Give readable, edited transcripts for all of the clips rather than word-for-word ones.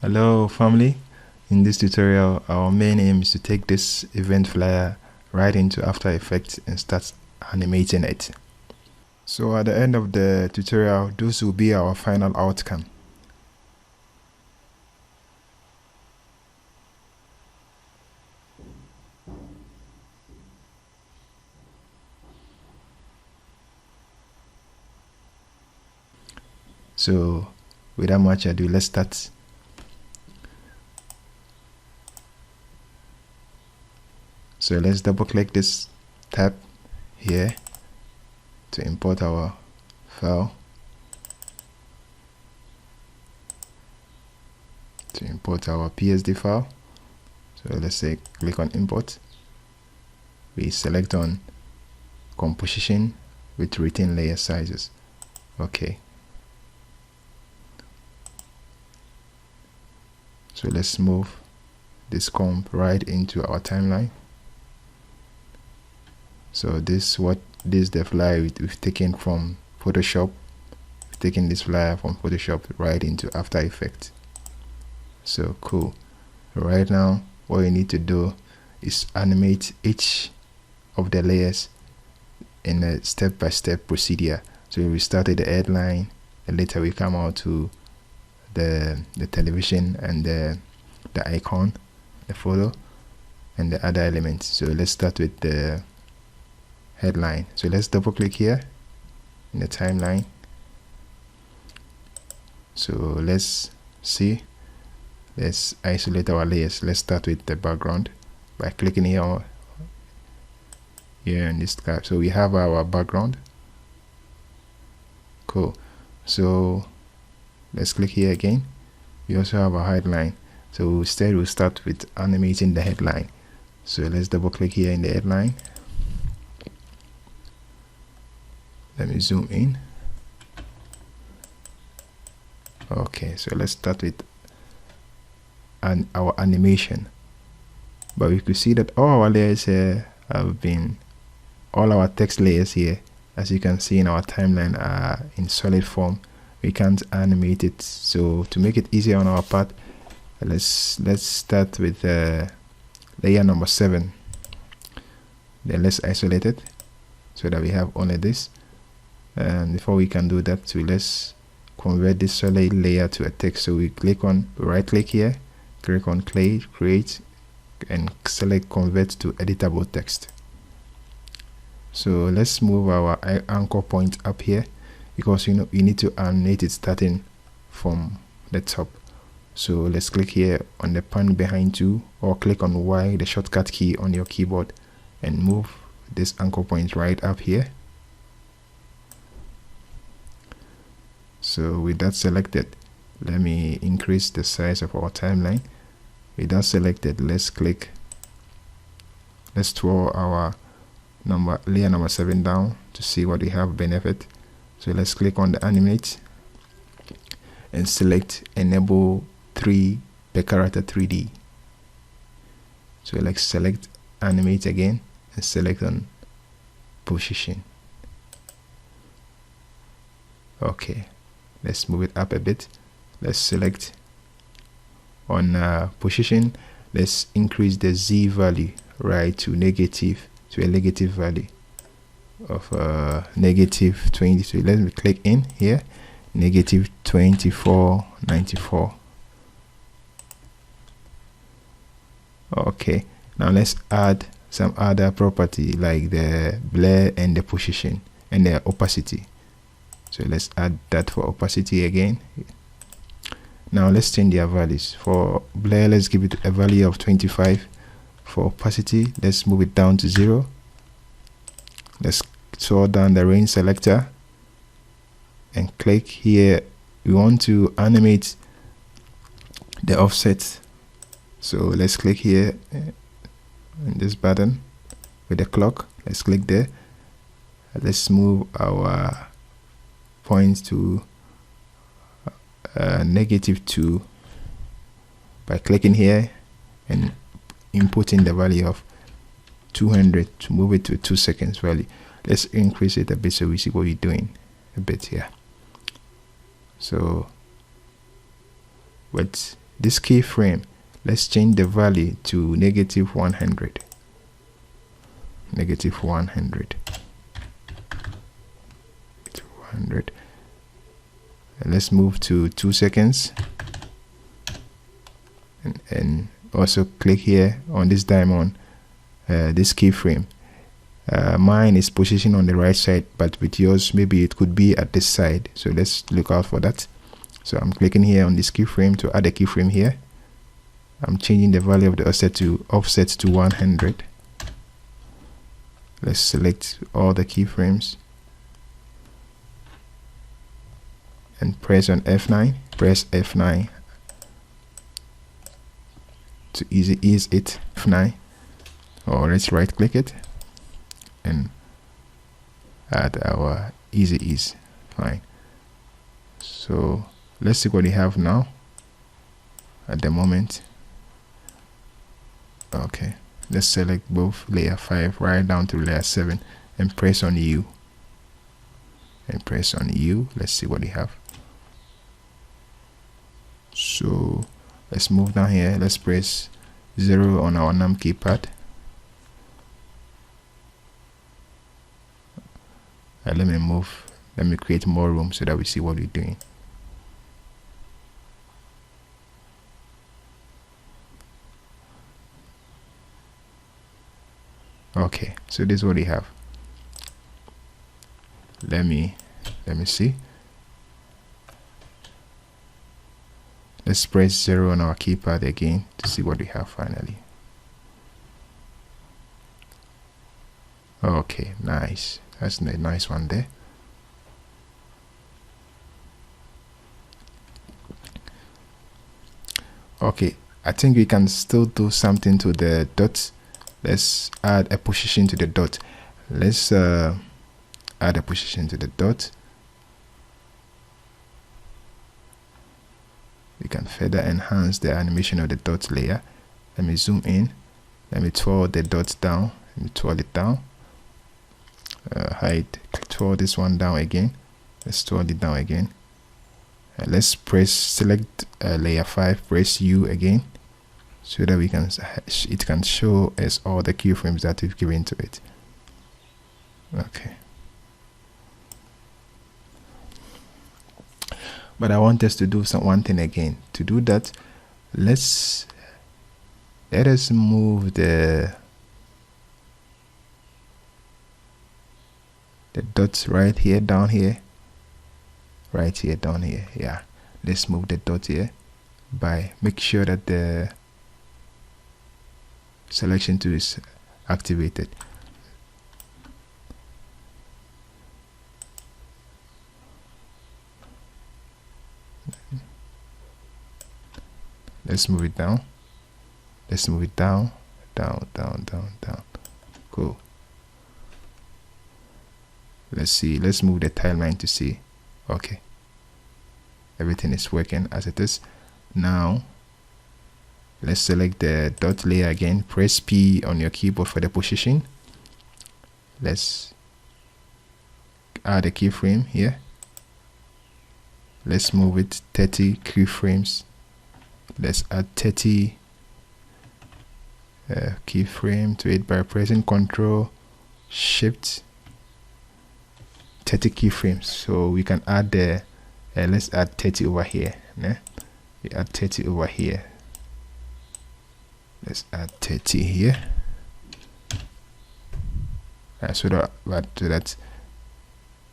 Hello family, in this tutorial our main aim is to take this event flyer right into After Effects and start animating it. So at the end of the tutorial, those will be our final outcome. So without much ado, let's start. So let's double click this tab here to import our file, to import our PSD file. So let's say click on import. We select on composition with retain layer sizes. Okay. So let's move this comp right into our timeline. So this is the flyer we've taken from Photoshop. We've taken this flyer from Photoshop right into After Effects. So cool. Right now, what you need to do is animate each of the layers in a step-by-step procedure. So we started the headline, and later we come out to the television and the icon, the photo, and the other elements. So let's start with the headline. So let's double click here in the timeline. So let's isolate our layers. Let's start with the background by clicking here in this tab. So we have our background. Cool. So let's click here again. We also have a headline. So instead we'll start with animating the headline. So let's double click here in the headline. Let me zoom in. Okay, so let's start with our animation. But we could see that all our layers here all our text layers here, as you can see in our timeline, are in solid form. We can't animate it. So to make it easier on our part, let's start with layer number 7. Then let's isolate it so that we have only this. And before we can do that, let's convert this solid layer to a text. So we right click here, click on create, and select convert to editable text. So let's move our anchor point up here, because you need to animate it starting from the top. So let's click here on the pan behind you, or click on Y, the shortcut key on your keyboard, and move this anchor point right up here. So with that selected, let me increase the size of our timeline. With that selected, let's draw our layer number 7 down to see what we have benefit. So let's click on the animate and select enable 3 per character 3D. So let's select animate again and select on position. Okay, let's move it up a bit. Let's select on position. Let's increase the Z value right to a negative value of negative 20. So let me click in here, negative 2494. Okay, now let's add some other property like the blur and the position and the opacity. So let's add that for opacity again. Now let's change their values. For blur, let's give it a value of 25. For opacity, let's move it down to 0. Let's scroll down the range selector and click here. We want to animate the offset. So let's click here in this button with the clock. Let's click there. Let's move our points to -2 by clicking here and inputting the value of 200 to move it to a 2 seconds value. Let's increase it a bit so we see what we're doing a bit here. So with this keyframe, let's change the value to -100. -100. 100. And let's move to 2 seconds. And also click here on this diamond, this keyframe. Mine is positioned on the right side, but with yours maybe it could be at this side, so let's look out for that. So I'm clicking here on this keyframe to add a keyframe here. I'm changing the value of the offset to 100. Let's select all the keyframes and press on F9. Press F9 to ease it. F9, or let's right click it and add our easy ease. Fine. So let's see what we have now at the moment. Okay, let's select both layer 5 right down to layer 7 and press on U. Let's see what we have. So let's move down here. Let's press 0 on our num keypad. Let me create more room so that we see what we're doing. Okay, so this is what we have. Let me see. Let's press 0 on our keypad again to see what we have finally. Okay, nice. That's a nice one there. Okay, I think we can still do something to the dots. Let's add a position to the dot. Let's add a position to the dot. We can further enhance the animation of the dot layer. Let me zoom in. Let me twirl the dots down. Let me twirl it down. Hide. Twirl this one down again. Let's twirl it down again. Let's select layer 5. Press U again, so that it can show us all the keyframes that we've given to it. Okay. But I want us to do one thing again. To do that, let us move the dots right here, down here, right here, down here. Yeah, let's move the dot here by make sure that the selection tool is activated. Let's move it down. Let's move it down, down, down, down, down. Cool. Let's see. Let's move the timeline to see. Okay. Everything is working as it is. Now, let's select the dot layer again. Press P on your keyboard for the position. Let's add a keyframe here. Let's move it 30 keyframes. Let's add 30 keyframe to it by pressing Ctrl Shift. 30 keyframes. So we can add the let's add 30 over here. We add 30 over here. Let's add 30 here. So that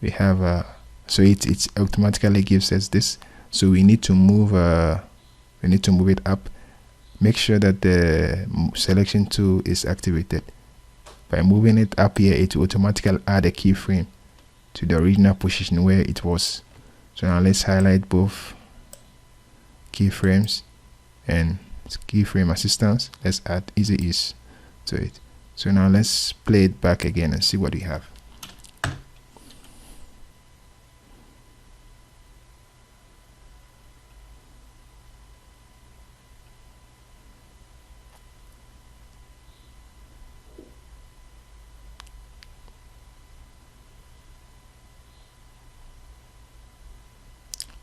we have so it automatically gives us this. So we need to move it up. Make sure that the selection tool is activated. By moving it up here, it will automatically add a keyframe to the original position where it was. So now let's highlight both keyframes and keyframe assistance. Let's add easy ease to it. So now let's play it back again and see what we have.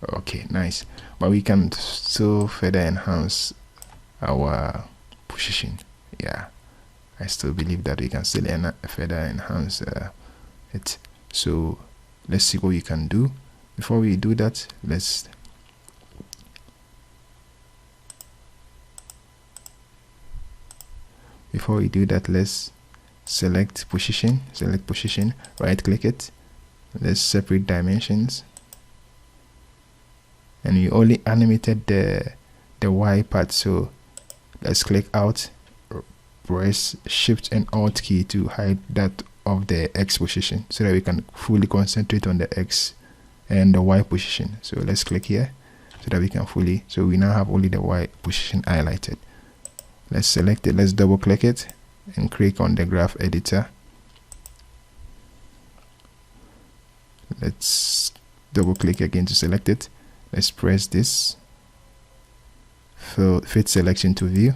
Okay, nice. But we can still further enhance our position. Yeah, I still believe that we can still further enhance it. So let's see what we can do. Before we do that, let's select position, right click it, let's separate dimensions, and we only animated the Y part, so let's click out, press Shift and Alt key to hide that of the X position so that we can fully concentrate on the X and the Y position. So let's click here so that we can fully, so we now have only the Y position highlighted. Let's select it, let's double click it and click on the graph editor. Let's double click again to select it. Let's press this, fit selection to view.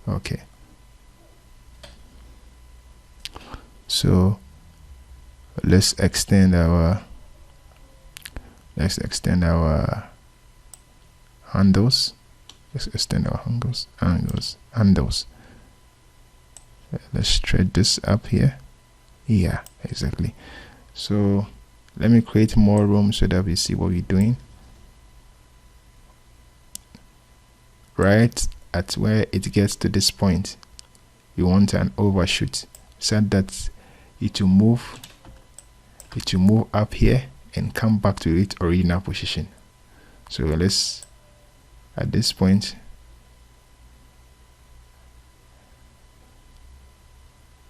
Okay, so let's extend our handles. Let's extend our handles. Let's stretch this up here. Yeah, exactly. So let me create more room so that we see what we're doing. Right at where it gets to this point, you want an overshoot so that it will move up here and come back to its original position. So let's, at this point,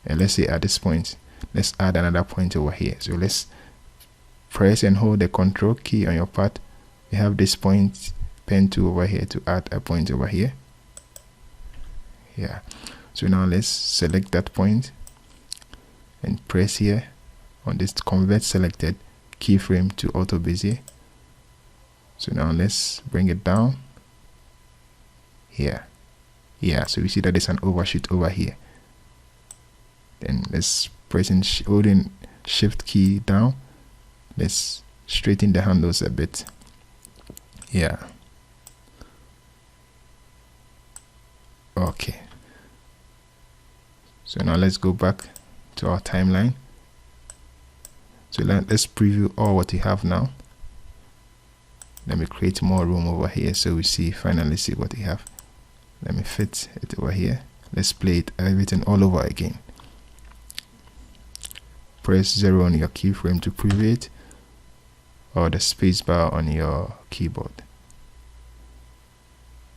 and let's say at this point, let's add another point over here. So let's press and hold the Control key on your pad. You have this point, pen tool over here to add a point over here. Yeah, so now let's select that point and press here on this convert selected keyframe to auto bezier. So now let's bring it down here. Yeah, so we see that there's an overshoot over here. Then let's pressing holding Shift key down, let's straighten the handles a bit. Yeah, okay. So now let's go back to our timeline. So let's preview all what we have now. Let me create more room over here so we finally see what we have. Let me fit it over here. Let's play it everything all over again. Press 0 on your keyframe to preview it, or the spacebar on your keyboard.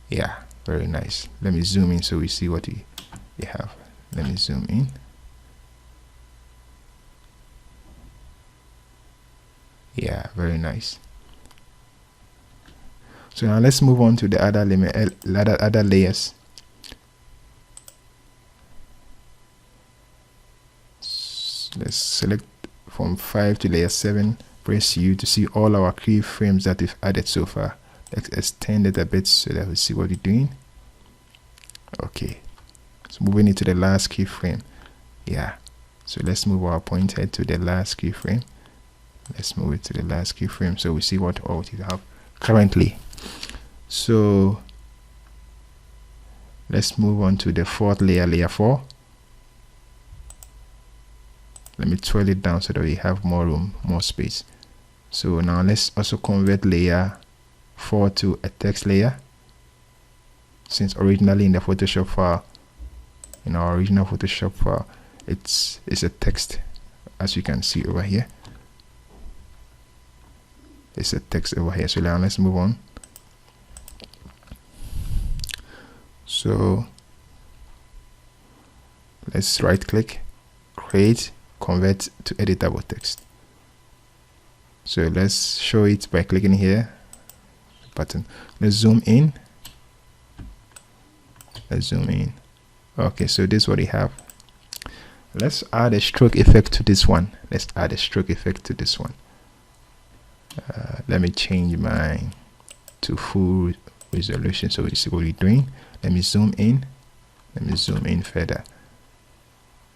Yeah, very nice. Let me zoom in so we see what we have. Let me zoom in. Yeah, very nice. So now let's move on to the other layers. Let's select from 5 to layer 7, press U to see all our keyframes that we've added so far. Let's extend it a bit so that we see what we're doing. Okay, so moving into the last keyframe. Yeah, so let's move our pointer to the last keyframe. Let's move it to the last keyframe so we see what all we have currently. So let's move on to the fourth layer, layer 4. Let me twirl it down so that we have more room, more space. So now let's also convert layer 4 to a text layer, since originally in the Photoshop file, in our original Photoshop file, it's a text, as you can see over here. It's a text over here. So now let's move on. So let's right click, create, convert to editable text. So let's show it by clicking here button. Let's zoom in. Okay, so this is what we have. Let's add a stroke effect to this one. Let me change mine to full resolution so we see what we're doing. Let me zoom in further.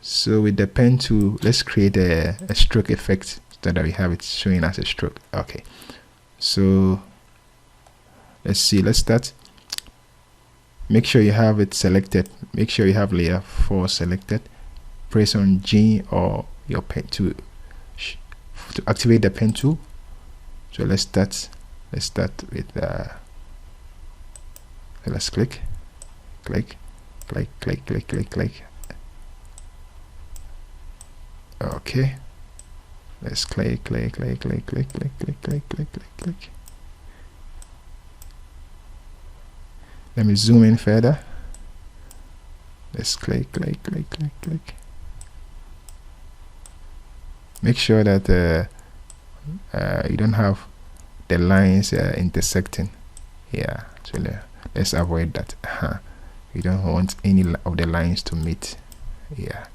So with the pen tool, let's create a stroke effect so that we have it showing as a stroke. Okay, so let's see, let's start. Make sure you have it selected. Make sure you have layer 4 selected. Press on G or your pen to activate the pen tool. So let's start with let's click. Okay, let's click. Let me zoom in further. Let's click. Make sure that you don't have the lines intersecting. Yeah, so let's avoid that. You don't want any of the lines to meet. Yeah.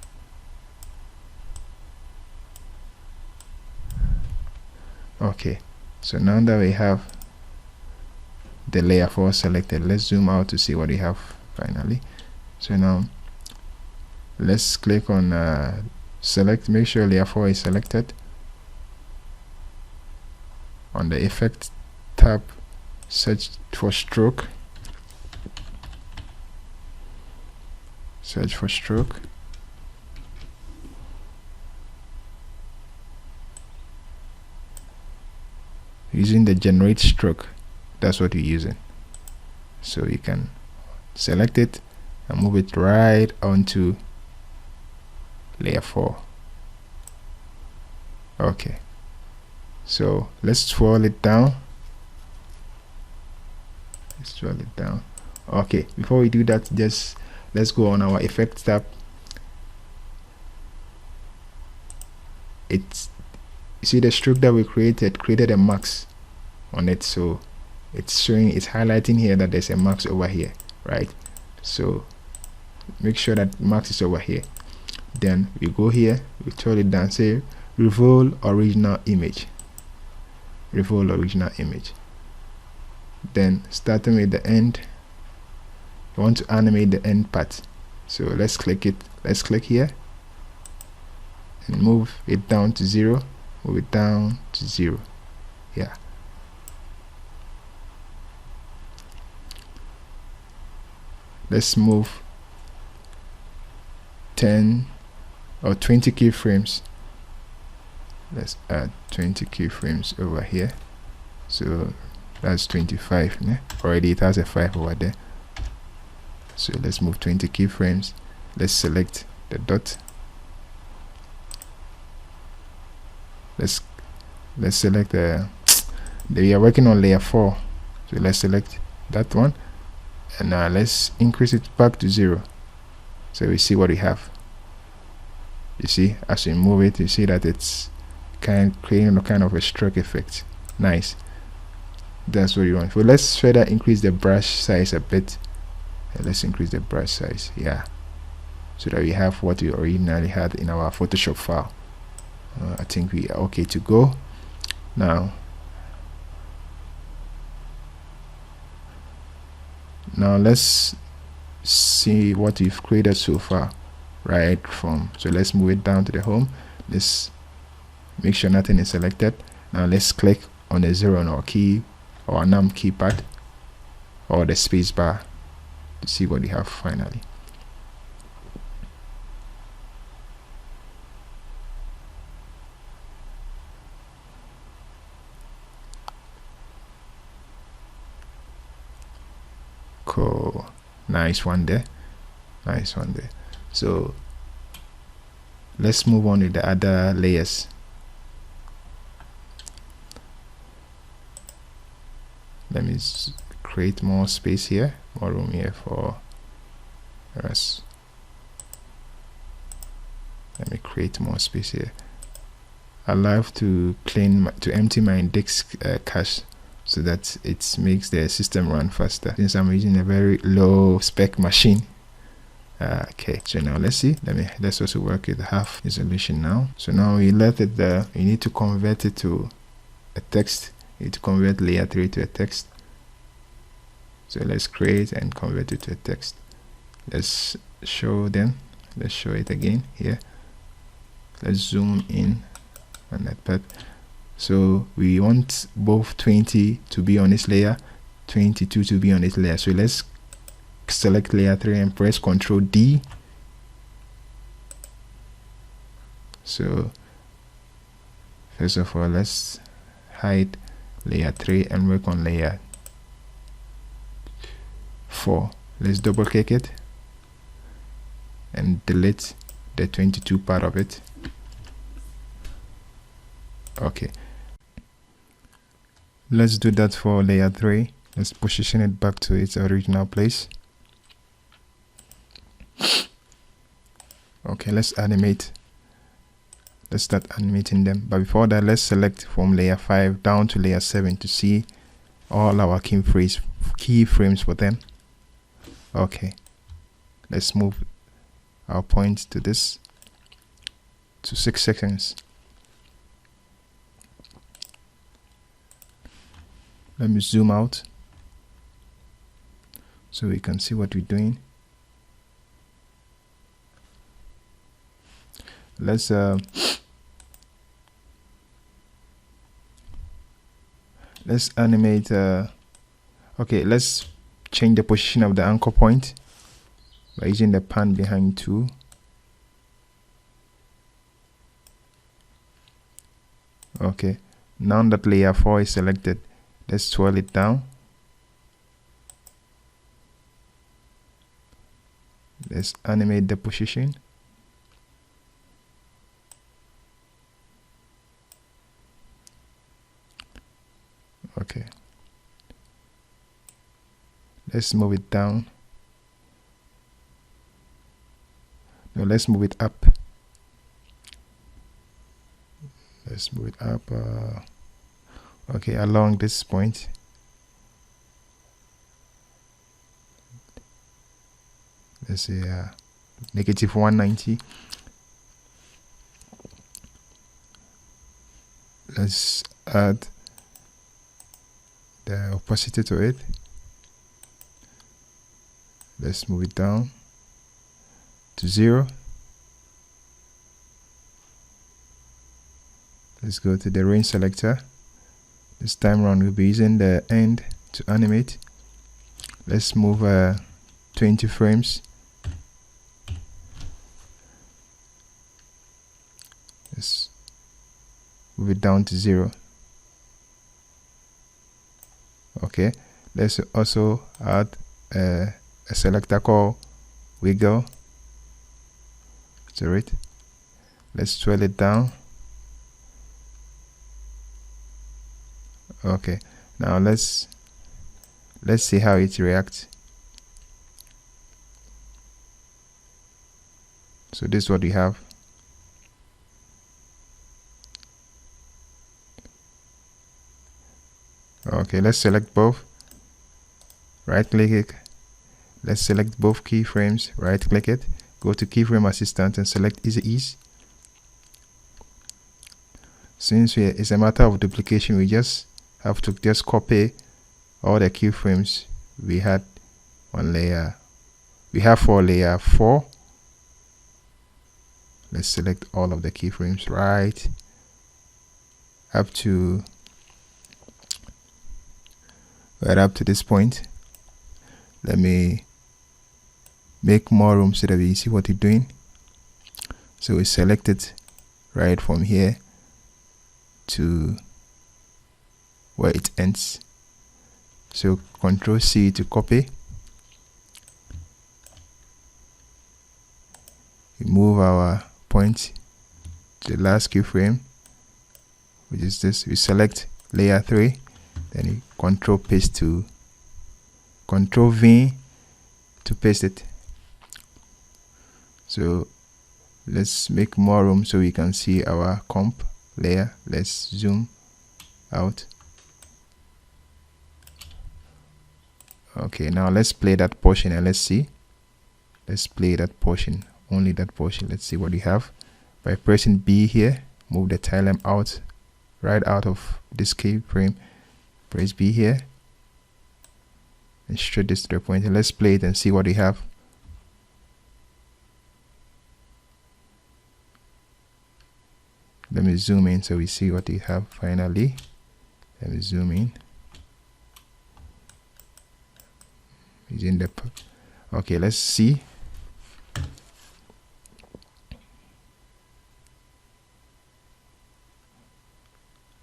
Okay, so now that we have the layer 4 selected, let's zoom out to see what we have finally. So now let's click on select. Make sure layer 4 is selected. On the effect tab, search for stroke. Search for stroke. Using the generate stroke, that's what you're using. So you can select it and move it right onto layer 4. Okay, so let's swirl it down. Okay, before we do that, just let's go on our effects tab. You see the stroke that we created a max on it, so it's highlighting here that there's a max over here, right? So make sure that max is over here. Then we go here, we turn it down, say reveal original image. Then starting with the end, you want to animate the end part, so let's click here and move it down to 0. Yeah, let's move 10 or 20 keyframes. Let's add 20 keyframes over here, so that's 25. Already it has a 5 over there, so let's move 20 keyframes. Let's select the dot. Let's select we are working on layer 4, so let's select that one, and now let's increase it back to 0, so we see what we have. You see, as we move it, you see that it's creating a kind of a stroke effect. Nice, that's what you want. So let's further increase the brush size a bit. Let's increase the brush size, yeah, so that we have what we originally had in our Photoshop file. I think we are okay to go now. Let's see what we've created so far, right? So let's move it down to the home. Let's make sure nothing is selected. Now let's click on the 0 on our key or num keypad or the space bar to see what we have finally. Cool, nice one there. So let's move on to the other layers. Let me create more space here, more room here for us. Let me create more space here. I love to empty my disk cache, so that it makes the system run faster, since I'm using a very low spec machine. Okay, so now let's see. Let's also work with half resolution now. So now we let it you need to convert it to a text. You need to convert layer 3 to a text. So let's create and convert it to a text. Let's show it again here. Let's zoom in and that pep. So we want both 20 to be on this layer, 22 to be on this layer. So let's select layer 3 and press Ctrl D. So first of all, let's hide layer 3 and work on layer 4. Let's double click it and delete the 22 part of it. Okay, let's do that for layer 3. Let's position it back to its original place. Okay, let's animate. Let's start animating them, but before that, let's select from layer 5 down to layer 7 to see all our keyframes for them. Okay, let's move our point to this to 6 seconds. Let me zoom out so we can see what we're doing. Let's animate. Okay, let's change the position of the anchor point by using the pan behind tool. Okay, now that layer 4 is selected, let's swirl it down. Let's animate the position. Okay, let's move it down. No, let's move it up. Let's move it up. Okay, along this point. Let's say negative 190. Let's add the opacity to it. Let's move it down to 0. Let's go to the range selector. This time around we'll be using the end to animate. Let's move 20 frames. Let's move it down to 0. Okay, let's also add a selector called wiggle to it. Let's swirl it down. Okay, now let's see how it reacts. So this is what we have. Okay, let's select both. Right click it. Let's select both keyframes. Right click it. Go to keyframe assistant and select easy ease. Since it's a matter of duplication, we just have to copy all the keyframes we had on layer. We have for layer 4. Let's select all of the keyframes right up to this point. Let me make more room so that we see what we're doing. So we select it right from here to where it ends. So Ctrl C to copy. We move our point to the last keyframe, which is this. We select layer 3, then you Ctrl V to paste it. So let's make more room so we can see our comp layer. Let's zoom out. Okay, now let's play that portion and let's see. Let's play that portion, only that portion. Let's see what we have. By pressing B here, move the timeline out, right out of this keyframe. Press B here and stretch this to the point. And let's play it and see what we have. Let me zoom in so we see what we have finally. Let me zoom in using the okay, let's see.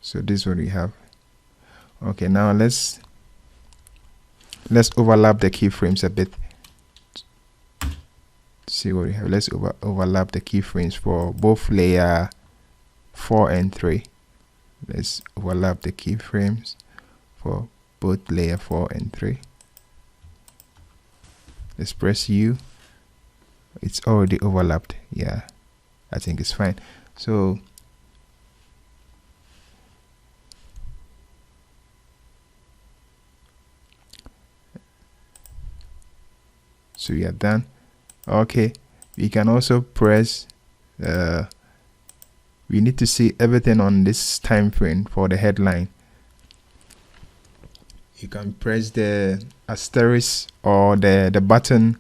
So this is what we have. Okay, now let's overlap the keyframes a bit. See what we have. Let's overlap the keyframes for both layer 4 and 3. Let's overlap the keyframes for both layer 4 and 3. Let's press U. It's already overlapped. Yeah, I think it's fine. So we are done. Okay, we can also press we need to see everything on this time frame for the headline. You can press the asterisk or the button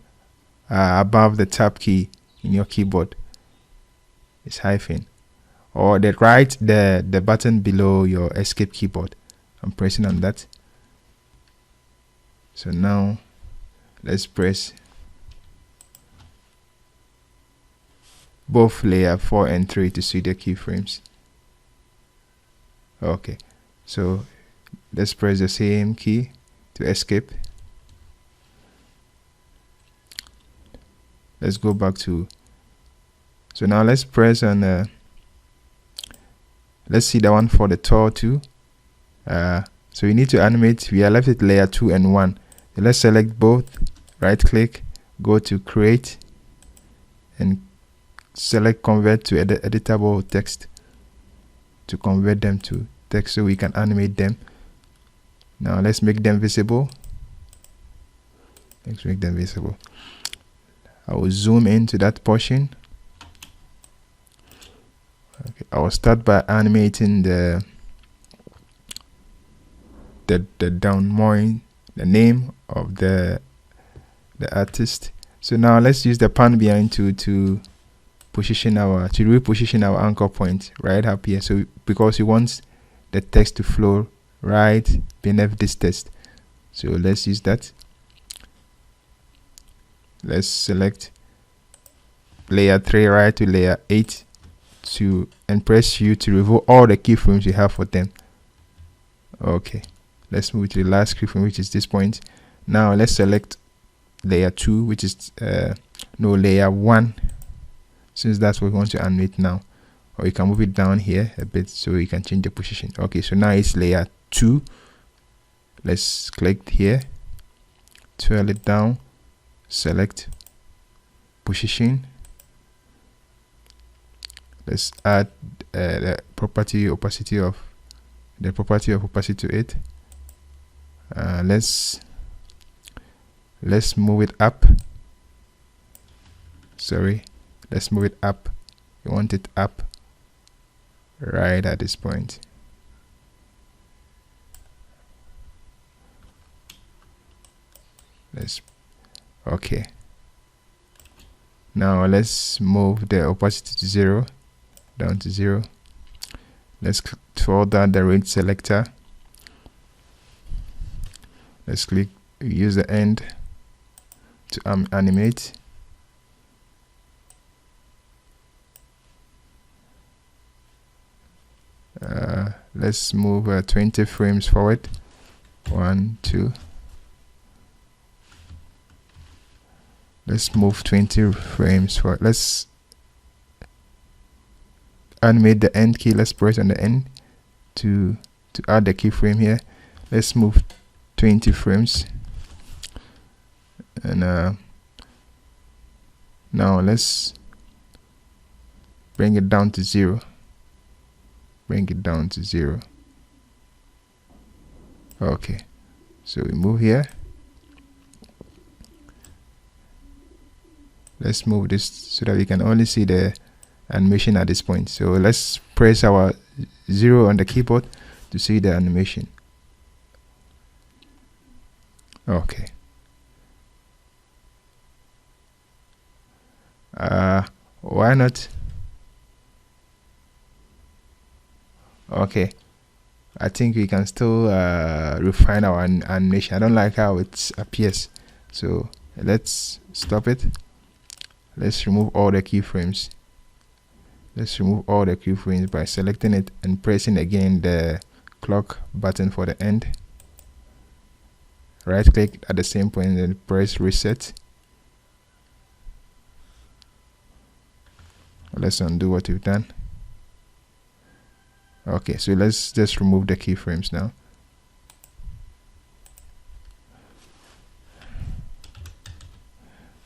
above the tab key in your keyboard. It's hyphen, or the button below your escape keyboard. I'm pressing on that. So now let's press both layer 4 and 3 to see the keyframes. Okay, so let's press the same key to escape. Let's go back to, so now let's press on let's see the one for the tour too. So we need to animate. We are left with layer 2 and 1. So let's select both, right click, go to create and select convert to editable text to convert them to text so we can animate them. Now let's make them visible. Let's make them visible. I will zoom into that portion. Okay, I will start by animating the downmowing, the name of the artist. So now let's use the pan behind to reposition our anchor point right up here. So because we want the text to flow right beneath this text, so let's use that. Let's select layer 3 right to layer 8 and press U to remove all the keyframes you have for them. Okay, let's move to the last keyframe, which is this point. Now let's select layer 2, which is layer 1, since that's what we want to animate now. Or you can move it down here a bit so you can change the position. Okay, so now it's layer 2. Let's click here, twirl it down, select position. Let's add the property opacity to it. Let's move it up. Sorry, let's move it up. You want it up right at this point. Okay, now let's move the opacity to 0, down to 0. Let's fold down the range selector. Let's use the end to animate. Let's move 20 frames forward. 1, 2. Let's move 20 frames forward. Let's animate the end key. Let's press on the end to add the keyframe here. Let's move 20 frames. And now let's bring it down to 0. Bring it down to 0. Okay, so we move here. Let's move this so that we can only see the animation at this point. So let's press our 0 on the keyboard to see the animation. Okay. Why not Okay, I think we can still refine our animation. I don't like how it appears, so let's stop it. Let's remove all the keyframes. Let's remove all the keyframes by selecting it and pressing again the clock button for the end. Right click at the same point and then press reset. Let's undo what we've done. Okay, so let's just remove the keyframes now.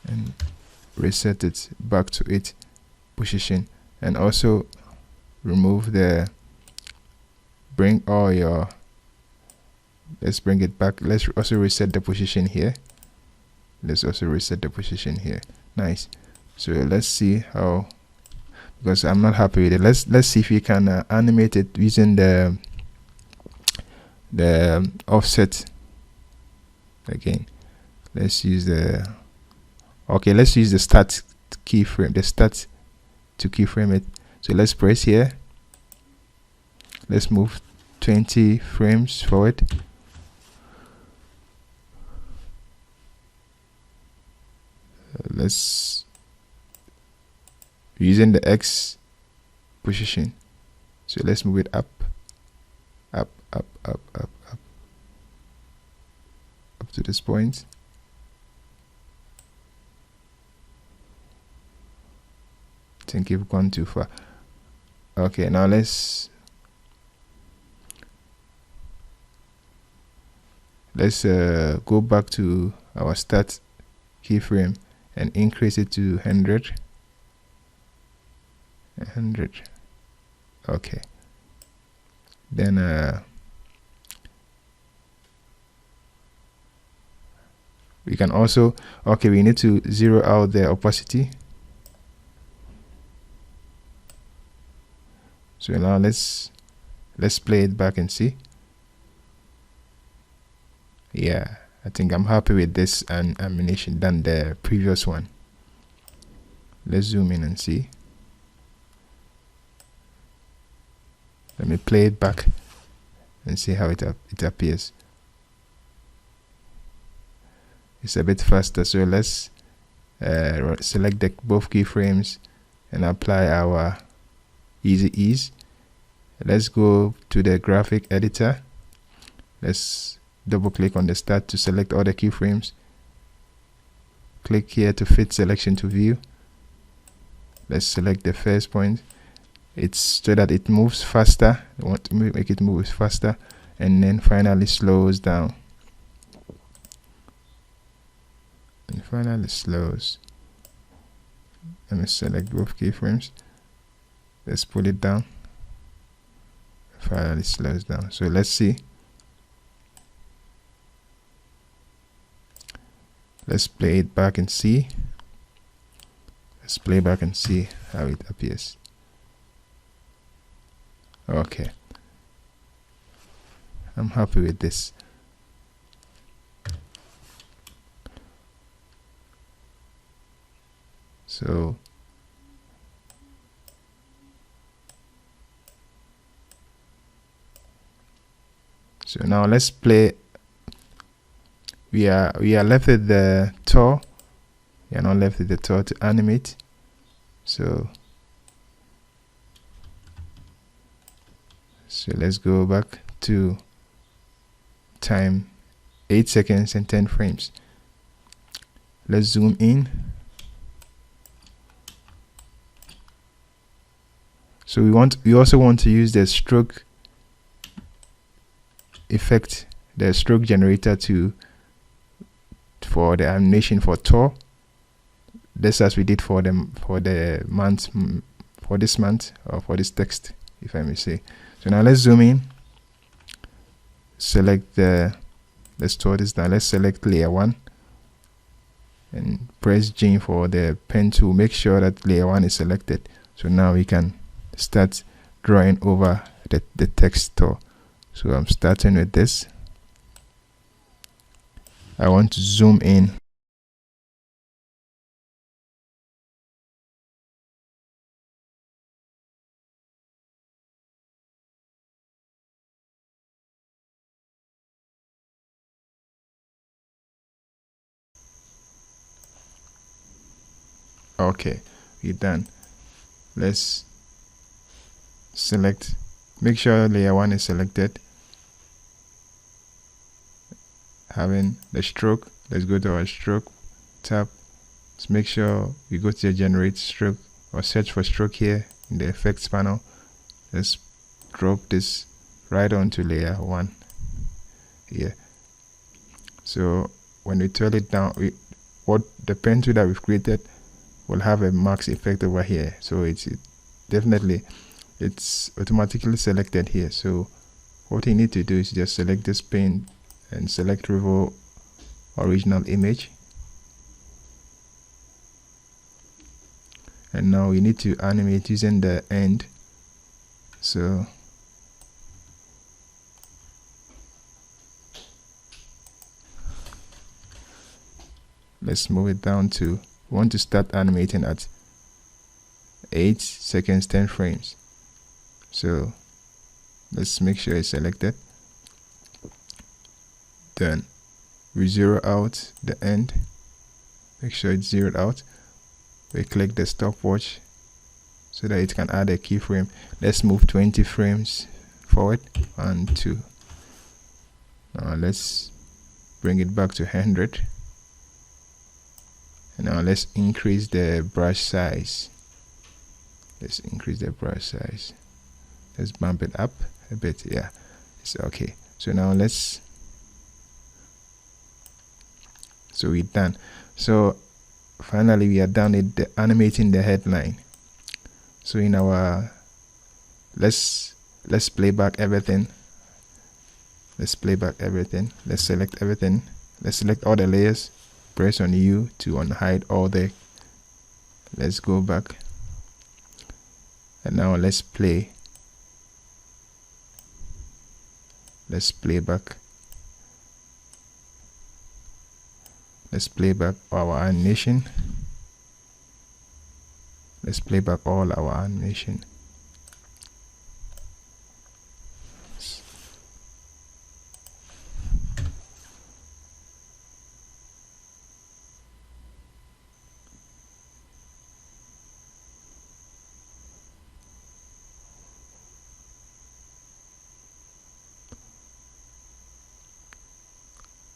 And reset it back to its position, and also remove the bring all your, let's bring it back. Let's also reset the position here. Let's also reset the position here. Nice. So let's see how, because I'm not happy with it. Let's see if we can animate it using the offset again. Let's use the, okay, let's use the start keyframe, the start to keyframe it. So let's press here. Let's move 20 frames forward. Let's using the X position. So let's move it up, up, up, up, up, up, up to this point. I think you've gone too far. Okay, now let's go back to our start keyframe and increase it to 100. Okay, then we can also, okay, we need to zero out the opacity. So now let's play it back and see. Yeah, I think I'm happy with this animation than the previous one. Let's zoom in and see. Let me play it back and see how it appears. It's a bit faster, so let's select both keyframes and apply our easy ease. Let's go to the graphic editor. Let's double click on the start to select all the keyframes. Click here to fit selection to view. Let's select the first point. It's so that it moves faster. I want to make it move faster, and then finally slows down. And finally slows. Let me select both keyframes. Let's pull it down. Finally slows down. So let's see. Let's play it back and see. Let's play back and see how it appears. Okay, I'm happy with this. So now let's play. We are left with the tour. We are not left with the tour to animate. So let's go back to time 8 seconds and 10 frames. Let's zoom in. So we also want to use the stroke effect, the stroke generator for the animation for tour. This as we did for this month, or for this text, if I may say. So now let's zoom in. Select let's store this down. Let's select layer 1 and press G for the pen tool. Make sure that layer 1 is selected. So now we can start drawing over the text tour. So I'm starting with this. I want to zoom in. Okay, we're done. Let's select, make sure layer 1 is selected. Having the stroke, let's go to our stroke tab. Let's make sure we go to the generate stroke or search for stroke here in the effects panel. Let's drop this right onto layer 1 here. So when we twirl it down, what the pen tool that we've created will have a max effect over here. So it's automatically selected here. So what you need to do is just select this pen and select reveal original image. And now we need to animate using the end. So let's move it down to, we want to start animating at 8 seconds 10 frames. So let's make sure it's selected. Then we zero out the end, make sure it's zeroed out. We click the stopwatch so that it can add a keyframe. Let's move 20 frames forward. 1, 2. Now let's bring it back to 100. And now let's increase the brush size. Let's increase the brush size. Let's bump it up a bit. Yeah, it's okay. So now so we're done. So finally we are done with animating the headline. So in our, let's play back everything. Let's play back everything. Let's select everything. Let's select all the layers. Press on U to unhide all the. Let's go back. And now let's play. Let's play back. Let's play back our animation. Let's play back all our animation.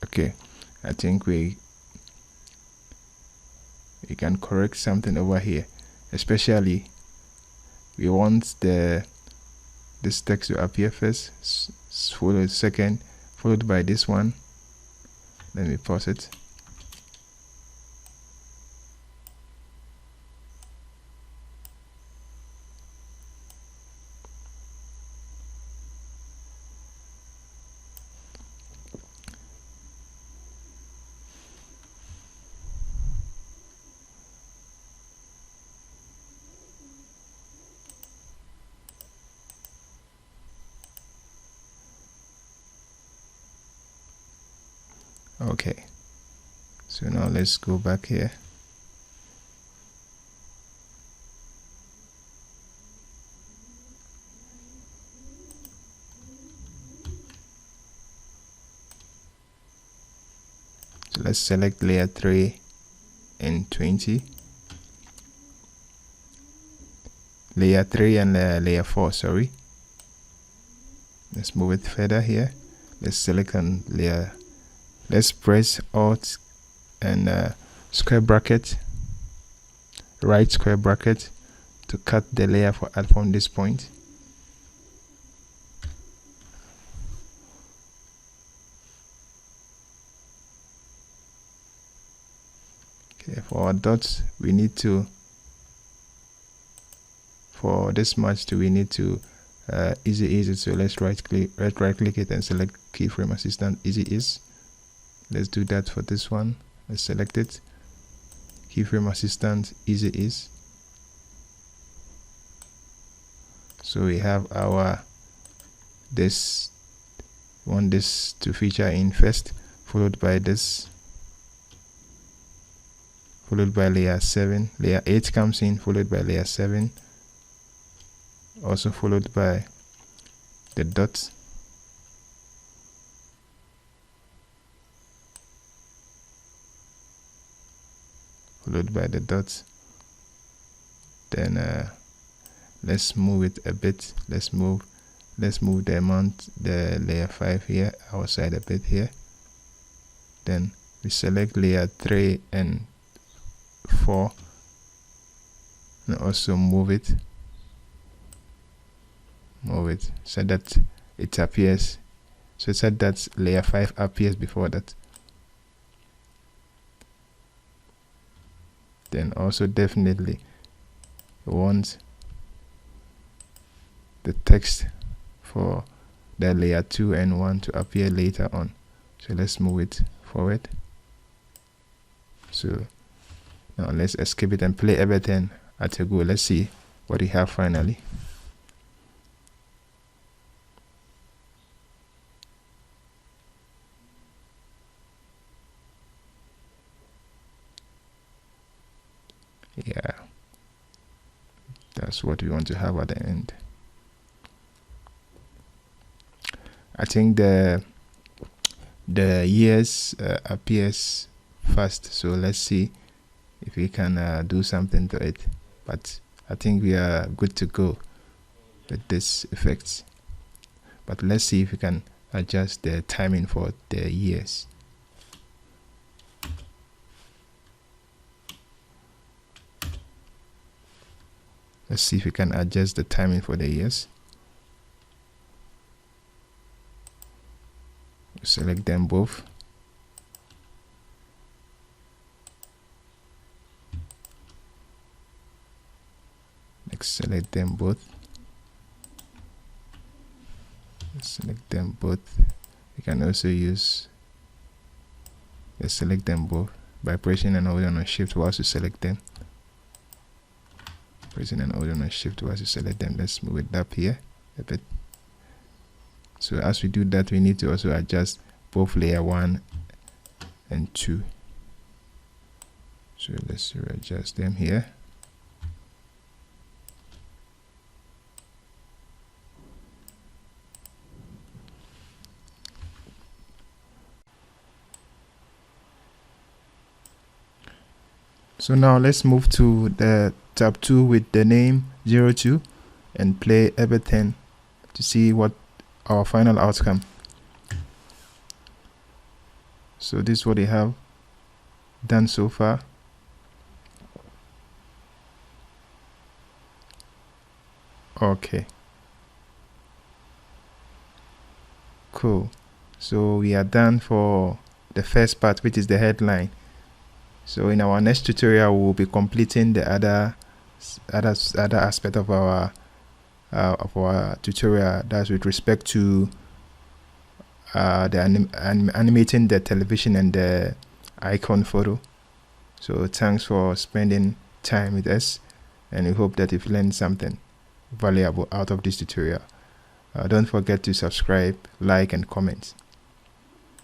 Okay, I think we can correct something over here. Especially we want this text to appear first, followed second, followed by this one. Let me pause it. Okay, so now let's go back here. So let's select layer 3 and 20. Layer 3 and layer 4, sorry. Let's move it further here. Let's select on layer. Let's press Alt and square bracket, right square bracket, to cut the layer from this point. Okay, for our dots, we need to, for this match too, we need to easy. So let's right click it and select keyframe assistant easy ease. Let's do that for this one. Let's select it. Keyframe assistant easy ease. So we have our this. We want this to feature in first, followed by this, followed by layer 7. Layer 8 comes in, followed by layer 7. Also followed by the dots. Followed by the dots. Then let's move it a bit. Let's move the layer 5 here outside a bit here. Then we select layer 3 and 4 and also move it so that it appears, so that layer 5 appears before that. Then also definitely we want the text for the layer 2 and 1 to appear later on. So let's move it forward. So now let's escape it and play everything at a go. Let's see what we have finally. Yeah, that's what we want to have at the end. I think the years appears fast, so let's see if we can do something to it. But I think we are good to go with this effect. But let's see if we can adjust the timing for the years. Let's see if we can adjust the timing for the years. Select them both. Next, select them both. Select them both. You can also use, let's select them both by pressing and holding on shift whilst you select them. Pressing and holding on shift whilst you select them. Let's move it up here a bit. So as we do that, we need to also adjust both layer 1 and 2. So let's readjust them here. So now let's move to the tab 2 with the name 02 and play everything to see what our final outcome. So this is what they have done so far. Okay, cool. So we are done for the first part, which is the headline. So in our next tutorial, we will be completing the other aspect of our tutorial, that's with respect to animating the television and the icon photo. So thanks for spending time with us, and we hope that you've learned something valuable out of this tutorial. Don't forget to subscribe, like, and comment.